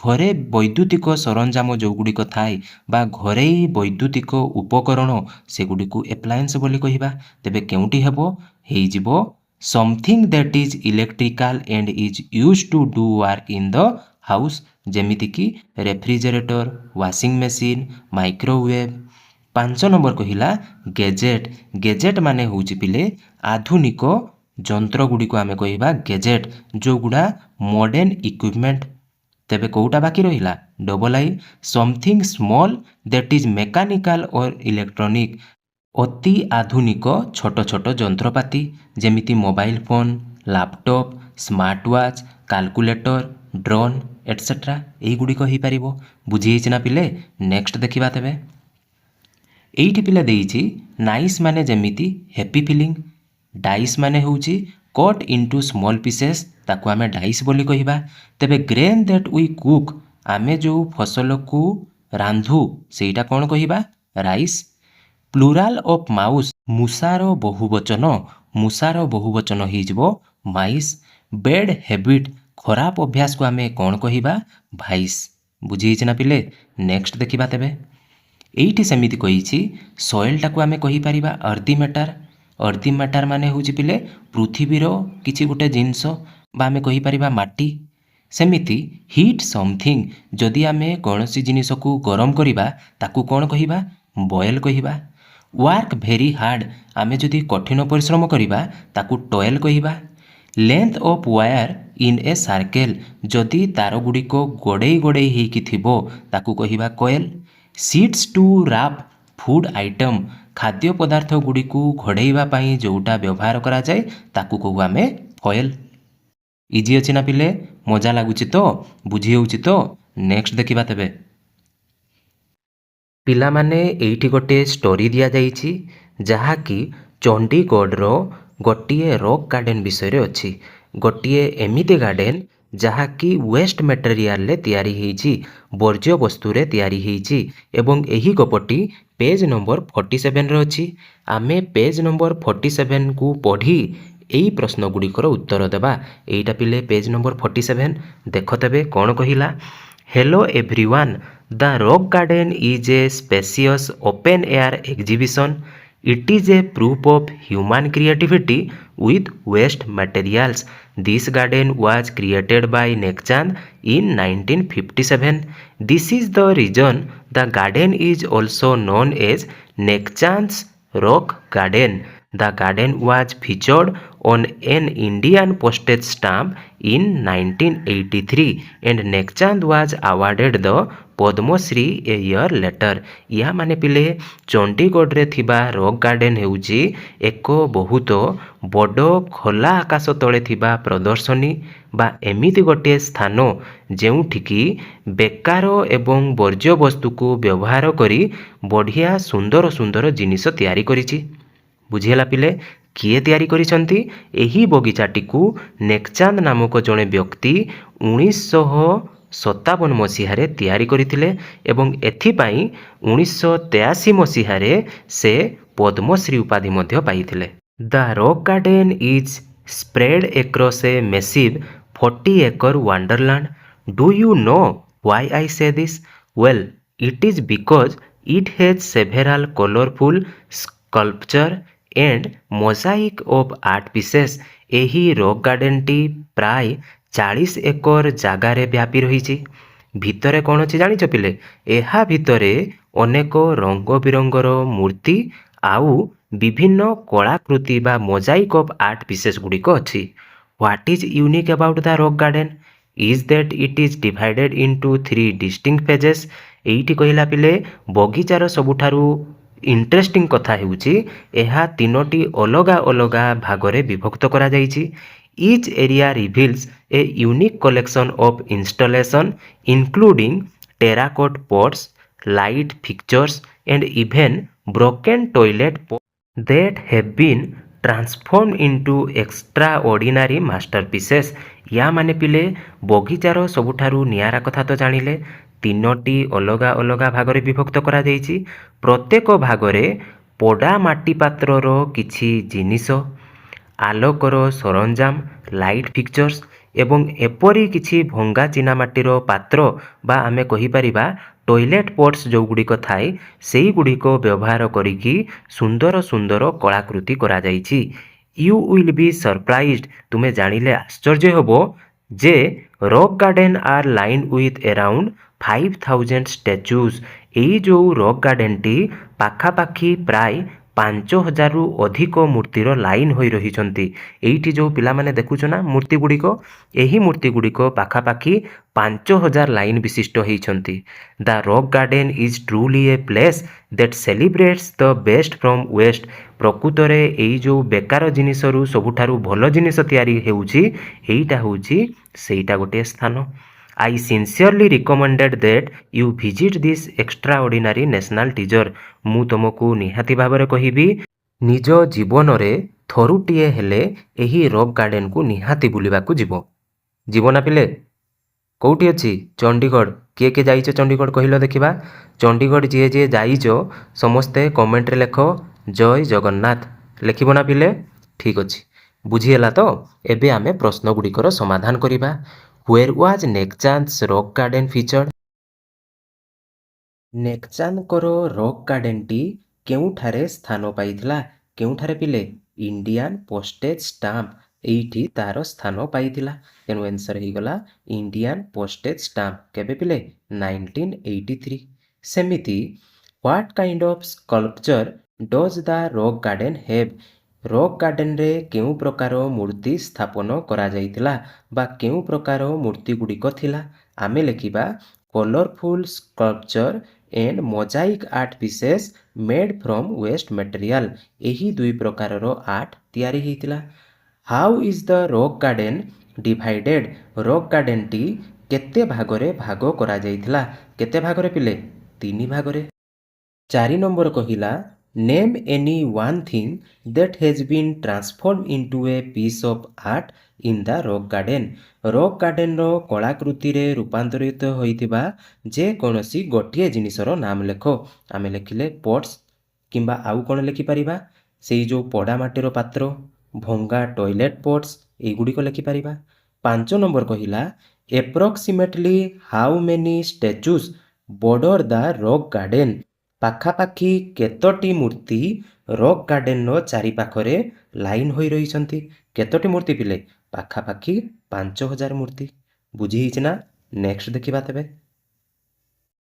ଘରେ ବୈଦ୍ୟୁତିକ ସରଞ୍ଜାମ ଯେଉଁଗୁଡ଼ିକ ଥାଏ ବା ଘରୋଇ ବୈଦ୍ୟୁତିକ ଉପକରଣ, ସେଗୁଡ଼ିକୁ ଏପ୍ଲାଏନ୍ସ ବୋଲି କହିବା। ତେବେ କେଉଁଠି ହେବ? ହେଇଯିବ something that is electrical and is use to do work in the house, ଯେମିତିକି refrigerator, washing machine, microwave. 5 number କହିଲା ଗେଜେଟ୍। ଗେଜେଟ୍ ମାନେ ହେଉଛି ପିଲେ ଆଧୁନିକ ଯନ୍ତ୍ରଗୁଡ଼ିକୁ ଆମେ କହିବା ଗେଜେଟ୍, ଯେଉଁଗୁଡ଼ା ମଡ଼ର୍ଣ୍ଣ ଇକ୍ୱିପମେଣ୍ଟ। ତେବେ କେଉଁଟା ବାକି ରହିଲା? Double I. Something small that is mechanical or electronic. ଅତି ଆଧୁନିକ ଛୋଟ ଛୋଟ ଯନ୍ତ୍ରପାତି, ଯେମିତି mobile phone, laptop, smart watch, calculator, drone, etcetera, ଏଇଗୁଡ଼ିକ ହେଇପାରିବ। ବୁଝି ହେଇଛି ନା ପିଲେ? ନେକ୍ସଟ ଦେଖିବା। ତେବେ ଏଇଠି ପିଲା ଦେଇଛି ନାଇସ୍ ମାନେ ଯେମିତି ହେପି ଫିଲିଂ, ଡାଇସ୍ ମାନେ ହେଉଛି କଟ୍ ଇଣ୍ଟୁ ସ୍ମଲ୍ ପିସେସ୍, ତାକୁ ଆମେ ଡାଇସ୍ ବୋଲି କହିବା। ତେବେ ଗ୍ରେନ୍ ଦ୍ୟାଟ୍ ୱି କୁକ୍, ଆମେ ଯେଉଁ ଫସଲକୁ ରାନ୍ଧୁ ସେଇଟା କ'ଣ କହିବା? ରାଇସ୍। ପ୍ଲୁରାଲ୍ ଅଫ୍ ମାଉସ୍, ମୂଷାର ବହୁବଚନ, ମୂଷାର ବହୁବଚନ ହେଇଯିବ ମାଇସ୍। ବେଡ୍ ହ୍ୟାବିଟ୍, ଖରାପ ଅଭ୍ୟାସକୁ ଆମେ କ'ଣ କହିବା? ଭାଇସ୍। ବୁଝି ହେଇଛି ନା ପିଲେ? ନେକ୍ସଟ ଦେଖିବା। ତେବେ ଏଇଠି ସେମିତି କହିଛି ସଏଲଟାକୁ ଆମେ କହିପାରିବା ଅର୍ଦି ମ୍ୟାଟାର। ଅର୍ଦି ମ୍ୟାଟାର ମାନେ ହେଉଛି ପିଲେ ପୃଥିବୀର କିଛି ଗୋଟେ ଜିନିଷ ବା ଆମେ କହିପାରିବା ମାଟି। ସେମିତି ହିଟ୍ ସମଥିଙ୍ଗ, ଯଦି ଆମେ କୌଣସି ଜିନିଷକୁ ଗରମ କରିବା ତାକୁ କ'ଣ କହିବା? ବଏଲ୍ କହିବା। ୱାର୍କ ଭେରି ହାର୍ଡ଼, ଆମେ ଯଦି କଠିନ ପରିଶ୍ରମ କରିବା ତାକୁ ଟଏଲ୍ କହିବା। Length of wire in a circle, ଯଦି ତାରଗୁଡ଼ିକ ଗଡ଼େଇ ଗଡ଼େଇ ହେଇକି ଥିବ ତାକୁ କହିବା coil. Sheets to wrap food item, ଖାଦ୍ୟ ପଦାର୍ଥ ଗୁଡ଼ିକୁ ଘୋଡ଼େଇବା ପାଇଁ ଯେଉଁଟା ବ୍ୟବହାର କରାଯାଏ ତାକୁ କହୁ ଆମେ ଫଏଲ୍। ଇଜି ଅଛି ନା ପିଲେ? ମଜା ଲାଗୁଛି ତ? ବୁଝି ହେଉଛି ତ? ନେକ୍ସଟ ଦେଖିବା। ତେବେ ପିଲାମାନେ ଏଇଠି ଗୋଟେ ଷ୍ଟୋରି ଦିଆଯାଇଛି, ଯାହାକି ଚଣ୍ଡିଗଡ଼ର ଗୋଟିଏ ରକ୍ ଗାର୍ଡ଼େନ୍ ବିଷୟରେ ଅଛି। ଗୋଟିଏ ଏମିତି ଗାର୍ଡ଼େନ୍ ଯାହାକି ୱେଷ୍ଟ ମେଟେରିଆଲରେ ତିଆରି ହେଇଛି, ବର୍ଜ୍ୟବସ୍ତୁରେ ତିଆରି ହେଇଛି ଏବଂ ଏହି ଗପଟି ପେଜ୍ ନମ୍ବର 47ରେ ଅଛି। ଆମେ ପେଜ୍ ନମ୍ବର 47କୁ ପଢ଼ି ଏଇ ପ୍ରଶ୍ନ ଗୁଡ଼ିକର ଉତ୍ତର ଦେବା। ଏଇଟା ପିଲେ ପେଜ୍ ନମ୍ବର 47 ଦେଖ ତେବେ କ'ଣ କହିଲା। Hello everyone, the rock garden is a spacious open air exhibition. It is a proof of human creativity with waste materials. This garden was created by Nekchand in 1957. This is the reason the garden is also known as Nekchand's Rock Garden. The garden was featured on an Indian postage stamp in 1983 and Nekchand was awarded the Padmashri a year later. ୟା ମାନେ ପିଲେ ଚଣ୍ଡିଗଡ଼ରେ ଥିବା rock garden ହେଉଛି ଏକ ବହୁତ ବଡ଼ ଖୋଲା ଆକାଶ ତଳେ ଥିବା ପ୍ରଦର୍ଶନୀ ବା ଏମିତି ଗୋଟିଏ ସ୍ଥାନ ଯେଉଁଠିକି ବେକାର ଏବଂ ବର୍ଜ୍ୟବସ୍ତୁକୁ ବ୍ୟବହାର କରି ବଢ଼ିଆ ସୁନ୍ଦର ସୁନ୍ଦର ଜିନିଷ ତିଆରି କରିଛି। ବୁଝିହେଲା ପିଲେ? କିଏ ତିଆରି କରିଛନ୍ତି? ଏହି ବଗିଚାଟିକୁ ନେକଚାନ୍ଦ ନାମକ ଜଣେ ବ୍ୟକ୍ତି 1957 ମସିହାରେ ତିଆରି କରିଥିଲେ ଏବଂ ଏଥିପାଇଁ 1983 ମସିହାରେ ସେ ପଦ୍ମଶ୍ରୀ ଉପାଧି ମଧ୍ୟ ପାଇଥିଲେ। The rock garden is spread across a massive 40-acre wonderland. Do you know why I say this? Well, it is because it has several colorful sculpture and mosaic of art pieces. ଏହି rock ଗାର୍ଡ଼େନ୍ଟି ପ୍ରାୟ 40 acre ଜାଗାରେ ବ୍ୟାପି ରହିଛି। ଭିତରେ କ'ଣ ଅଛି ଜାଣିଛ ପିଲେ? ଏହା ଭିତରେ ଅନେକ ରଙ୍ଗ ବିରଙ୍ଗର ମୂର୍ତ୍ତି ଆଉ ବିଭିନ୍ନ କଳାକୃତି ବା ମୋଜାଇକ୍ ଅଫ୍ ଆର୍ଟ ପିସେସ୍ ଗୁଡ଼ିକ ଅଛି। What is unique about the rock garden is that it is divided into 3 ଡିଷ୍ଟିଙ୍କ୍ଟ phases. ଏଇଠି କହିଲା ପିଲେ ବଗିଚାର ସବୁଠାରୁ ଇଣ୍ଟରେଷ୍ଟିଂ କଥା ହେଉଛି ଏହା 3ଟି ଅଲଗା ଅଲଗା ଭାଗରେ ବିଭକ୍ତ କରାଯାଇଛି। Each area reveals a unique collection of installation including terracotta pots, light fixtures and even broken toilet pots that have been transformed into extraordinary masterpieces. ୟା ମାନେ ପିଲେ ବଗିଚାର ସବୁଠାରୁ ନିଆରା କଥା ତ ଜାଣିଲେ। 3ଟି ଅଲଗା ଅଲଗା ଭାଗରେ ବିଭକ୍ତ କରାଯାଇଛି। ପ୍ରତ୍ୟେକ ଭାଗରେ ପୋଡ଼ା ମାଟି ପାତ୍ରର କିଛି ଜିନିଷ, ଆଲୋକର ସରଞ୍ଜାମ, ଲାଇଟ୍ ଫିକ୍ଚର୍ସ ଏବଂ ଏପରି କିଛି ଭଙ୍ଗା ଚିନାମାଟିର ପାତ୍ର ବା ଆମେ କହିପାରିବା ଟଏଲେଟ୍ ପଟ୍ସ ଯେଉଁଗୁଡ଼ିକ ଥାଏ ସେଇଗୁଡ଼ିକ ବ୍ୟବହାର କରିକି ସୁନ୍ଦର ସୁନ୍ଦର କଳାକୃତି କରାଯାଇଛି। ୟୁ ୱିଲ୍ ବି ସରପ୍ରାଇଜଡ୍, ତୁମେ ଜାଣିଲେ ଆଶ୍ଚର୍ଯ୍ୟ ହେବ ଯେ rock garden R line with around 5000 ଷ୍ଟାଚ୍ୟୁଜ୍। ଏଇ ଯେଉଁ ରକ୍ ଗାର୍ଡ଼େନ୍ଟି ପାଖାପାଖି ପ୍ରାୟ 5000ରୁ ଅଧିକ ମୂର୍ତ୍ତିର ଲାଇନ୍ ହୋଇ ରହିଛନ୍ତି। ଏଇଠି ଯେଉଁ ପିଲାମାନେ ଦେଖୁଛ ନା ମୂର୍ତ୍ତି ଗୁଡ଼ିକ, ଏହି ମୂର୍ତ୍ତି ଗୁଡ଼ିକ ପାଖାପାଖି 5000 ଲାଇନ୍ ବିଶିଷ୍ଟ ହେଇଛନ୍ତି। The rock garden is truly a place that celebrates the best from waste. ପ୍ରକୃତରେ ଏଇ ଯେଉଁ ବେକାର ଜିନିଷରୁ ସବୁଠାରୁ ଭଲ ଜିନିଷ ତିଆରି ହେଉଛି, ଏଇଟା ହେଉଛି ସେଇଟା ଗୋଟିଏ ସ୍ଥାନ। I sincerely recommended that you visit this extraordinary national treasure. ମୁଁ ତୁମକୁ ନିହାତି ଭାବରେ କହିବି ନିଜ ଜୀବନରେ ଥରୁଟିଏ ହେଲେ ଏହି ରକ୍ ଗାର୍ଡ଼େନ୍କୁ ନିହାତି ବୁଲିବାକୁ ଯିବ। ଯିବ ନା ପିଲେ? କେଉଁଠି ଅଛି? ଚଣ୍ଡିଗଡ଼। କିଏ କିଏ ଯାଇଛ ଚଣ୍ଡିଗଡ଼ କହିଲ ଦେଖିବା? ଚଣ୍ଡିଗଡ଼ ଯିଏ ଯିଏ ଯାଇଛ ସମସ୍ତେ କମେଣ୍ଟରେ ଲେଖ ଜୟ ଜଗନ୍ନାଥ। ଲେଖିବ ନା ପିଲେ? ଠିକ୍ ଅଛି, ବୁଝିହେଲା ତ? ଏବେ ଆମେ ପ୍ରଶ୍ନ ଗୁଡ଼ିକର ସମାଧାନ କରିବା। Where was Nekchand's rock garden featured? ନେକଚାନ୍ଦଙ୍କର ରକ୍ ଗାର୍ଡ଼େନ୍ଟି କେଉଁଠାରେ ସ୍ଥାନ ପାଇଥିଲା? କେଉଁଠାରେ ପିଲେ? Indian postage stamp. ଏଇଠି ତାର ସ୍ଥାନ ପାଇଥିଲା। ତେଣୁ ଆନ୍ସର୍ ହେଇଗଲା ଇଣ୍ଡିଆନ୍ ପୋଷ୍ଟେଜ୍ ଷ୍ଟାମ୍ପ। କେବେ ପିଲେ? 1983। ସେମିତି what kind of sculpture does the rock garden have? Rock ଗାର୍ଡ଼େନ୍ରେ କେଉଁ ପ୍ରକାର ମୂର୍ତ୍ତି ସ୍ଥାପନ କରାଯାଇଥିଲା ବା କେଉଁ ପ୍ରକାର ମୂର୍ତ୍ତି ଗୁଡ଼ିକ ଥିଲା? ଆମେ ଲେଖିବା colourful sculpture and mosaic art pieces made from waste material. ଏହି ଦୁଇ ପ୍ରକାରର ଆର୍ଟ ତିଆରି ହେଇଥିଲା। How is the rock garden divided? Rock ଗାର୍ଡ଼େନ୍ଟି କେତେ ଭାଗରେ ଭାଗ କରାଯାଇଥିଲା? କେତେ ଭାଗରେ ପିଲେ? 3 ଭାଗରେ। 4 ନମ୍ବର କହିଲା name any one thing that has been transformed into a piece of art in the rock garden। Rock ଗାର୍ଡେନର କଳାକୃତିରେ ରୂପାନ୍ତରିତ ହୋଇଥିବା ଯେକୌଣସି ଗୋଟିଏ ଜିନିଷର ନାମ ଲେଖ। ଆମେ ଲେଖିଲେ ପଟ୍ସ, କିମ୍ବା ଆଉ କ'ଣ ଲେଖିପାରିବା, ସେଇ ଯେଉଁ ପୋଡ଼ା ମାଟିର ପାତ୍ର, ଭଙ୍ଗା ଟଏଲେଟ୍ ପଟ୍ସ, ଏଇଗୁଡ଼ିକ ଲେଖିପାରିବା। 5 ନମ୍ବର କହିଲା approximately how many statues border the rock garden. ପାଖାପାଖି କେତୋଟି ମୂର୍ତ୍ତି ରକ୍ ଗାର୍ଡେନର ଚାରିପାଖରେ ଲାଇନ୍ ହୋଇ ରହିଛନ୍ତି। କେତୋଟି ମୂର୍ତ୍ତି ପିଲେ? ପାଖାପାଖି 5000 ମୂର୍ତ୍ତି। ବୁଝି ହେଇଛି ନା? ନେକ୍ସଟ ଦେଖିବା ତେବେ।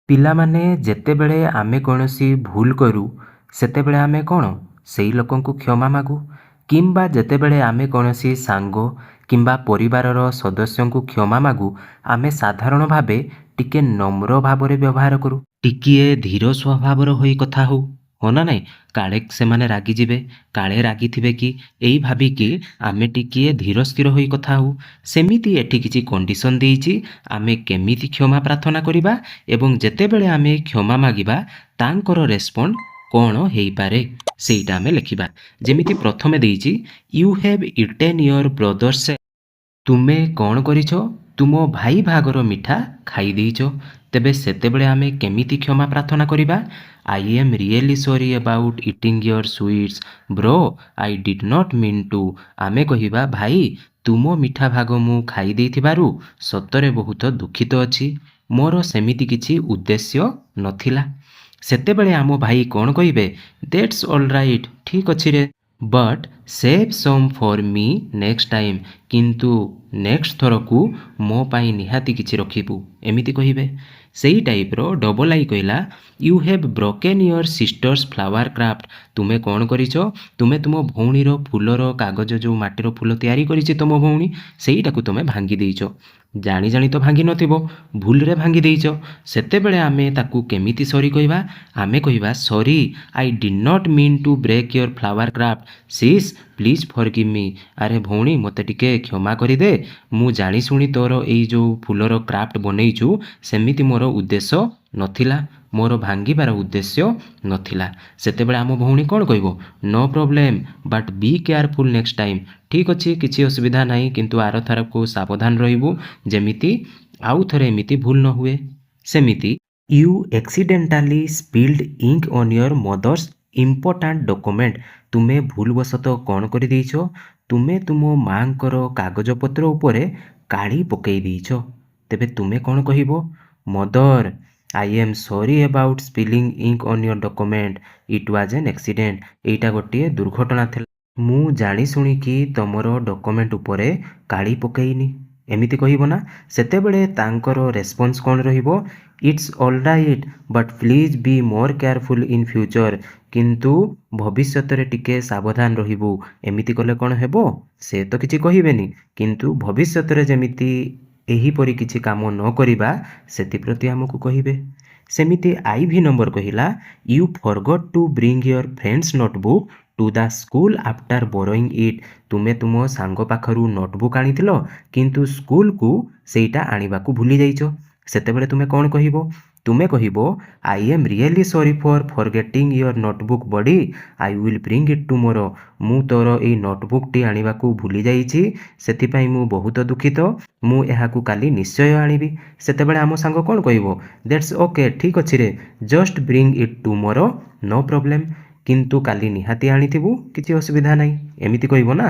ପିଲାମାନେ, ଯେତେବେଳେ ଆମେ କୌଣସି ଭୁଲ କରୁ ସେତେବେଳେ ଆମେ କ'ଣ ସେଇ ଲୋକଙ୍କୁ କ୍ଷମା ମାଗୁ, କିମ୍ବା ଯେତେବେଳେ ଆମେ କୌଣସି ସାଙ୍ଗ କିମ୍ବା ପରିବାରର ସଦସ୍ୟଙ୍କୁ କ୍ଷମା ମାଗୁ ଆମେ ସାଧାରଣ ଭାବେ ଟିକେ ନମ୍ର ଭାବରେ ବ୍ୟବହାର କରୁ, ଟିକିଏ ଧୀର ସ୍ୱଭାବର ହୋଇ କଥା ହଉ, ହଁ ନା ନାହିଁ? କାଳେ ସେମାନେ ରାଗିଯିବେ, କାଳେ ରାଗିଥିବେ କି, ଏଇ ଭାବିକି ଆମେ ଟିକିଏ ଧୀର ସ୍ଥିର ହୋଇ କଥା ହଉ। ସେମିତି ଏଠି କିଛି କଣ୍ଡିସନ୍ ଦେଇଛି ଆମେ କେମିତି କ୍ଷମା ପ୍ରାର୍ଥନା କରିବା ଏବଂ ଯେତେବେଳେ ଆମେ କ୍ଷମା ମାଗିବା ତାଙ୍କର ରେସ୍ପଣ୍ଡ କ'ଣ ହେଇପାରେ ସେଇଟା ଆମେ ଲେଖିବା। ଯେମିତି ପ୍ରଥମେ ଦେଇଛି you have eaten your brothers. ତୁମେ କ'ଣ କରିଛ? ତୁମ ଭାଇ ଭାଗର ମିଠା ଖାଇ ଦେଇଛ। ତେବେ ସେତେବେଳେ ଆମେ କେମିତି କ୍ଷମା ପ୍ରାର୍ଥନା କରିବା? I am really sorry about eating your sweets bro, I did not mean to. ଆମେ କହିବା ଭାଇ, ତୁମ ମିଠା ଭାଗ ମୁଁ ଖାଇ ଦେଇଥିବାରୁ ସତରେ ବହୁତ ଦୁଃଖିତ ଅଛି, ମୋର ସେମିତି କିଛି ଉଦ୍ଦେଶ୍ୟ ନଥିଲା। ସେତେବେଳେ ଆମ ଭାଇ କ'ଣ କହିବେ? ଦ୍ୟାଟ୍ସ ଅଲ୍ ରାଇଟ୍, ଠିକ୍ ଅଛି ରେ, ବଟ୍ ସେଭ୍ ସମ୍ ଫର୍ ମି ନେକ୍ସଟ ଟାଇମ୍। କିନ୍ତୁ ନେକ୍ସଟ ଥରକୁ ମୋ ପାଇଁ ନିହାତି କିଛି ରଖିବୁ, ଏମିତି କହିବେ। ସେଇ ଟାଇପ୍ର ଡବଲ୍ ଆଇ କହିଲା you have broken your sister's flower craft. ତୁମେ କ'ଣ କରିଛ? ତୁମେ ତୁମ ଭଉଣୀର ଫୁଲର କାଗଜ, ଯେଉଁ ମାଟିର ଫୁଲ ତିଆରି କରିଛି ତୁମ ଭଉଣୀ, ସେଇଟାକୁ ତୁମେ ଭାଙ୍ଗି ଦେଇଛ। ଜାଣି ଜାଣି ତ ଭାଙ୍ଗି ନଥିବ, ଭୁଲରେ ଭାଙ୍ଗି ଦେଇଛ। ସେତେବେଳେ ଆମେ ତାକୁ କେମିତି ସରି କହିବା? ଆମେ କହିବା sorry, I did not mean to break your flower craft sis, please forgive me. ଆରେ ଭଉଣୀ, ମୋତେ ଟିକେ କ୍ଷମା କରିଦେ, ମୁଁ ଜାଣିଶୁଣି ତୋର ଏଇ ଯେଉଁ ଫୁଲର କ୍ରାଫ୍ଟ ବନେଇଛୁ ସେମିତି ମୋର ଉଦ୍ଦେଶ୍ୟ ନଥିଲା, ମୋର ଭାଙ୍ଗିବାର ଉଦ୍ଦେଶ୍ୟ ନଥିଲା। ସେତେବେଳେ ଆମ ଭଉଣୀ କ'ଣ କହିବ? No problem, but B careful next time. ଠିକ୍ ଅଛି, କିଛି ଅସୁବିଧା ନାହିଁ, କିନ୍ତୁ ଆରଥରକୁ ସାବଧାନ ରହିବୁ, ଯେମିତି ଆଉ ଥରେ ଏମିତି ଭୁଲ ନ ହୁଏ। ସେମିତି you accidentally spilled ink on your mother's important document. ତୁମେ ଭୁଲବଶତଃ କ'ଣ କରିଦେଇଛ? ତୁମେ ତୁମ ମାଆଙ୍କର କାଗଜପତ୍ର ଉପରେ କାଳି ପକାଇ ଦେଇଛ। ତେବେ ତୁମେ କ'ଣ କହିବ? Mother, I am sorry about spilling ink on your document, it was an accident. ଏଇଟା ଗୋଟିଏ ଦୁର୍ଘଟଣା ଥିଲା, ମୁଁ ଜାଣି ଶୁଣିକି ତମର ଡକୁମେଣ୍ଟ ଉପରେ କାଳି ପକାଇନି, ଏମିତି କହିବ ନା? ସେତେବେଳେ ତାଙ୍କର ରେସ୍ପନ୍ସ କ'ଣ ରହିବ? It's all right, but please be more careful in future. କିନ୍ତୁ ଭବିଷ୍ୟତରେ ଟିକେ ସାବଧାନ ରହିବୁ। ଏମିତି କଲେ କ'ଣ ହେବ? ସେ ତ କିଛି କହିବେନି, କିନ୍ତୁ ଭବିଷ୍ୟତରେ ଯେମିତି ଏହିପରି କିଛି କାମ ନ କରିବା ସେଥିପ୍ରତି ଆମକୁ କହିବେ। ସେମିତି IV ନମ୍ବର କହିଲା you forgot to bring your friend's notebook to the school after borrowing it. ତୁମେ ତୁମ ସାଙ୍ଗ ପାଖରୁ ନୋଟବୁକ୍ ଆଣିଥିଲ କିନ୍ତୁ ସ୍କୁଲକୁ ସେଇଟା ଆଣିବାକୁ ଭୁଲି ଯାଇଛ। ସେତେବେଳେ ତୁମେ କ'ଣ କହିବ? ତୁମେ କହିବ I am really sorry for forgetting your notebook buddy, I will bring it tomorrow. ମୁଁ ତୋର ଏଇ ନୋଟବୁକ୍ଟି ଆଣିବାକୁ ଭୁଲି ଯାଇଛି, ସେଥିପାଇଁ ମୁଁ ବହୁତ ଦୁଃଖିତ, ମୁଁ ଏହାକୁ କାଲି ନିଶ୍ଚୟ ଆଣିବି। ସେତେବେଳେ ଆମ ସାଙ୍ଗ କ'ଣ କହିବ? ଦ୍ୟାଟ୍ସ ଓକେ, ଠିକ୍ ଅଛି ରେ, just bring it tomorrow, no problem. କିନ୍ତୁ କାଲି ନିହାତି ଆଣିଥିବୁ, କିଛି ଅସୁବିଧା ନାହିଁ, ଏମିତି କହିବ ନା?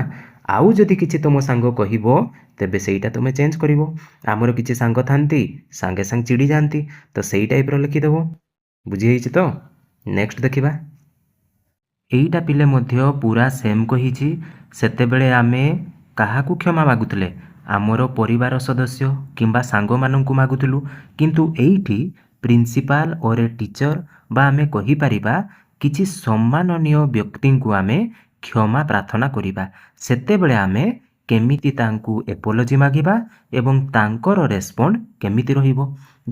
ଆଉ ଯଦି କିଛି ତୁମ ସାଙ୍ଗ କହିବ ତେବେ ସେଇଟା ତୁମେ ଚେଞ୍ଜ କରିବ। ଆମର କିଛି ସାଙ୍ଗ ଥାନ୍ତି ସାଙ୍ଗେ ସାଙ୍ଗେ ଚିଡ଼ି ଯାଆନ୍ତି, ତ ସେଇ ଟାଇପ୍ର ଲେଖିଦେବ। ବୁଝି ହେଇଛି ତ? ନେକ୍ସଟ ଦେଖିବା। ଏଇଟା ପିଲେ ମଧ୍ୟ ପୁରା ସେମ୍ କହିଛି। ସେତେବେଳେ ଆମେ କାହାକୁ କ୍ଷମା ମାଗୁଥିଲେ? ଆମର ପରିବାର ସଦସ୍ୟ କିମ୍ବା ସାଙ୍ଗମାନଙ୍କୁ ମାଗୁଥିଲୁ, କିନ୍ତୁ ଏଇଠି ପ୍ରିନ୍ସିପାଲ ଓର ଏ ଟିଚର ବା ଆମେ କହିପାରିବା କିଛି ସମ୍ମାନନୀୟ ବ୍ୟକ୍ତିଙ୍କୁ ଆମେ କ୍ଷମା ପ୍ରାର୍ଥନା କରିବା। ସେତେବେଳେ ଆମେ କେମିତି ତାଙ୍କୁ ଏପୋଲୋଜି ମାଗିବା ଏବଂ ତାଙ୍କର ରେସ୍ପଣ୍ଡ କେମିତି ରହିବ?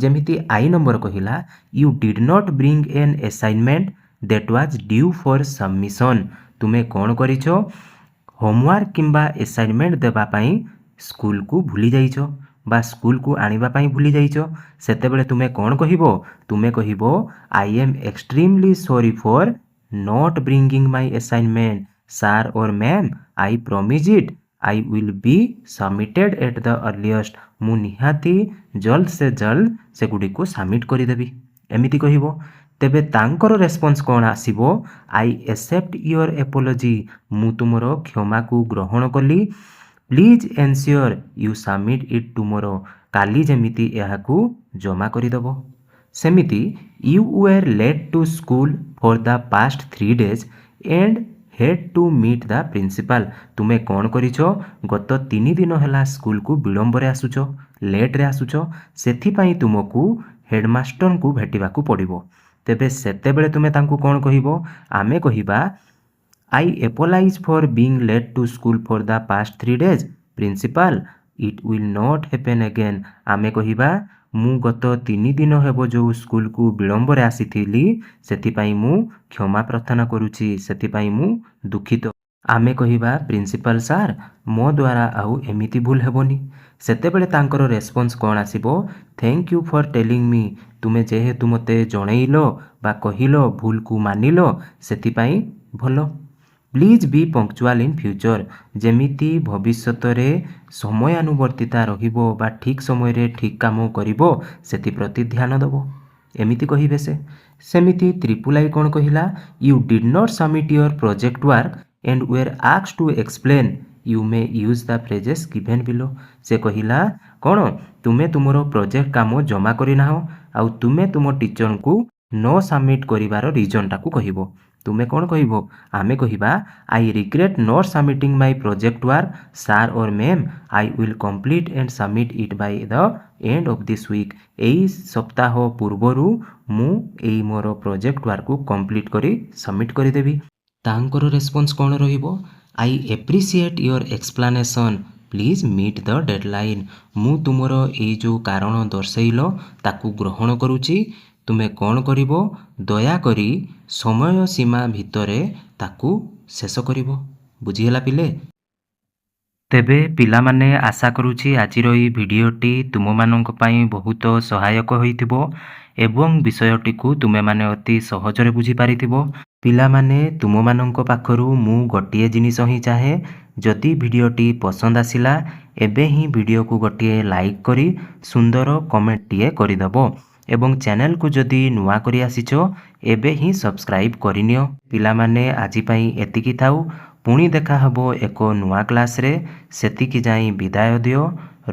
ଯେମିତି ଆଇ ନମ୍ବର କହିଲା you did not bring an assignment that was due for submission. ତୁମେ କ'ଣ କରିଛ? ହୋମୱାର୍କ କିମ୍ବା ଆସାଇନମେଣ୍ଟ ଦେବା ପାଇଁ ସ୍କୁଲକୁ ଭୁଲି ଯାଇଛ ବା ସ୍କୁଲକୁ ଆଣିବା ପାଇଁ ଭୁଲି ଯାଇଛ। ସେତେବେଳେ ତୁମେ କ'ଣ କହିବ? ତୁମେ କହିବ I M extremely sorry for not bringing my assignment, sir or ma'am, I promise it, I will be submitted at the earliest। ମୁଁ ନିହାତି ଜଲ୍ଦ ସେ ଜଲ୍ଦ ସେଗୁଡ଼ିକୁ ସବମିଟ୍ କରିଦେବି। ଏମିତି କହିବ। ତେବେ ତାଙ୍କର ରେସ୍ପନ୍ସ କ'ଣ ଆସିବ? I accept your apology. ମୁଁ ତୁମର କ୍ଷମାକୁ ଗ୍ରହଣ କଲି। Please ensure you submit it tomorrow. କାଲି ଯେମିତି ଏହାକୁ ଜମା କରିଦେବ। ସେମିତି you were late to school for the past 3 days and had to meet the principal. ତୁମେ କ'ଣ କରିଛ? ଗତ 3 ଦିନ ହେଲା ସ୍କୁଲକୁ ବିଳମ୍ବରେ ଆସୁଛ, ଲେଟ୍ରେ ଆସୁଛ। ସେଥିପାଇଁ ତୁମକୁ ହେଡ଼ମାଷ୍ଟରଙ୍କୁ ଭେଟିବାକୁ ପଡ଼ିବ। ତେବେ ସେତେବେଳେ ତୁମେ ତାଙ୍କୁ କ'ଣ କହିବ? ଆମେ କହିବା I apologise for being late to school for the past 3 days principal, it will not happen again. ଆମେ କହିବା ମୁଁ ଗତ 3 ଦିନ ହେବ ଯେଉଁ ସ୍କୁଲକୁ ବିଳମ୍ବରେ ଆସିଥିଲି, ସେଥିପାଇଁ ମୁଁ କ୍ଷମା ପ୍ରାର୍ଥନା କରୁଛି, ସେଥିପାଇଁ ମୁଁ ଦୁଃଖିତ। ଆମେ କହିବା ପ୍ରିନ୍ସିପାଲ ସାର୍, ମୋ ଦ୍ୱାରା ଆଉ ଏମିତି ଭୁଲ ହେବନି। ସେତେବେଳେ ତାଙ୍କର ରେସ୍ପନ୍ସ କ'ଣ ଆସିବ? ଥ୍ୟାଙ୍କ ୟୁ ଫର୍ ଟେଲିଂ ମି। ତୁମେ ଯେହେତୁ ମୋତେ ଜଣେଇଲ ବା କହିଲ, ଭୁଲକୁ ମାନିଲ, ସେଥିପାଇଁ ଭଲ। Please be punctual in future. ଯେମିତି ଭବିଷ୍ୟତରେ ସମୟାନୁବର୍ତ୍ତିତା ରହିବ ବା ଠିକ୍ ସମୟରେ ଠିକ୍ କାମ କରିବ, ସେଥିପ୍ରତି ଧ୍ୟାନ ଦେବ। ଏମିତି କହିବେ ସେ। ସେମିତି ତ୍ରିପୁଲାଇ କ'ଣ କହିଲା? You did not submit your project work and were asked to explain. You may use the phrases given below. ସେ କହିଲା କ'ଣ? ତୁମେ ତୁମର ପ୍ରୋଜେକ୍ଟ କାମ ଜମା କରିନାହଁ, ଆଉ ତୁମେ ତୁମ ଟିଚରଙ୍କୁ ନ ସବମିଟ୍ କରିବାର ରିଜନଟାକୁ କହିବ। ତୁମେ କ'ଣ କହିବ? ଆମେ କହିବା I regret not submitting my project work, sir or ma'am, I will complete and submit it by the end of this week. ଏଇ ସପ୍ତାହ ପୂର୍ବରୁ ମୁଁ ଏଇ ମୋର ପ୍ରୋଜେକ୍ଟ ୱାର୍କକୁ କମ୍ପ୍ଲିଟ୍ କରି ସବମିଟ୍ କରିଦେବି। ତାଙ୍କର ରେସ୍ପନ୍ସ କ'ଣ ରହିବ? I appreciate your explanation, please meet the deadline. ମୁଁ ତୁମର ଏଇ ଯେଉଁ କାରଣ ଦର୍ଶାଇଲ, ତାକୁ ଗ୍ରହଣ କରୁଛି। ତୁମେ କ'ଣ କରିବ? ଦୟାକରି ସମୟ ସୀମା ଭିତରେ ତାକୁ ଶେଷ କରିବ। ବୁଝିହେଲା ପିଲେ? ତେବେ ପିଲାମାନେ, ଆଶା କରୁଛି ଆଜିର ଏହି ଭିଡ଼ିଓଟି ତୁମମାନଙ୍କ ପାଇଁ ବହୁତ ସହାୟକ ହୋଇଥିବ ଏବଂ ବିଷୟଟିକୁ ତୁମେମାନେ ଅତି ସହଜରେ ବୁଝିପାରିଥିବ। ପିଲାମାନେ, ତୁମମାନଙ୍କ ପାଖରୁ ମୁଁ ଗୋଟିଏ ଜିନିଷ ହିଁ ଚାହେଁ। ଯଦି ଭିଡ଼ିଓଟି ପସନ୍ଦ ଆସିଲା, ଏବେ ହିଁ ଭିଡ଼ିଓକୁ ଗୋଟିଏ ଲାଇକ୍ କରି ସୁନ୍ଦର କମେଣ୍ଟଟିଏ କରିଦେବ ଏବଂ ଚ୍ୟାନେଲକୁ ଯଦି ନୂଆ କରି ଆସିଛ, ଏବେ ହିଁ ସବସ୍କ୍ରାଇବ୍ କରିନିଅ। ପିଲାମାନେ, ଆଜି ପାଇଁ ଏତିକି ଥାଉ। ପୁଣି ଦେଖା ହେବ ଏକ ନୂଆ କ୍ଲାସ୍ରେ। ସେତିକି ଯାଇ ବିଦାୟ ଦିଅ।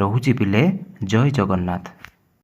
ରହୁଛି ପିଲେ। ଜୟ ଜଗନ୍ନାଥ।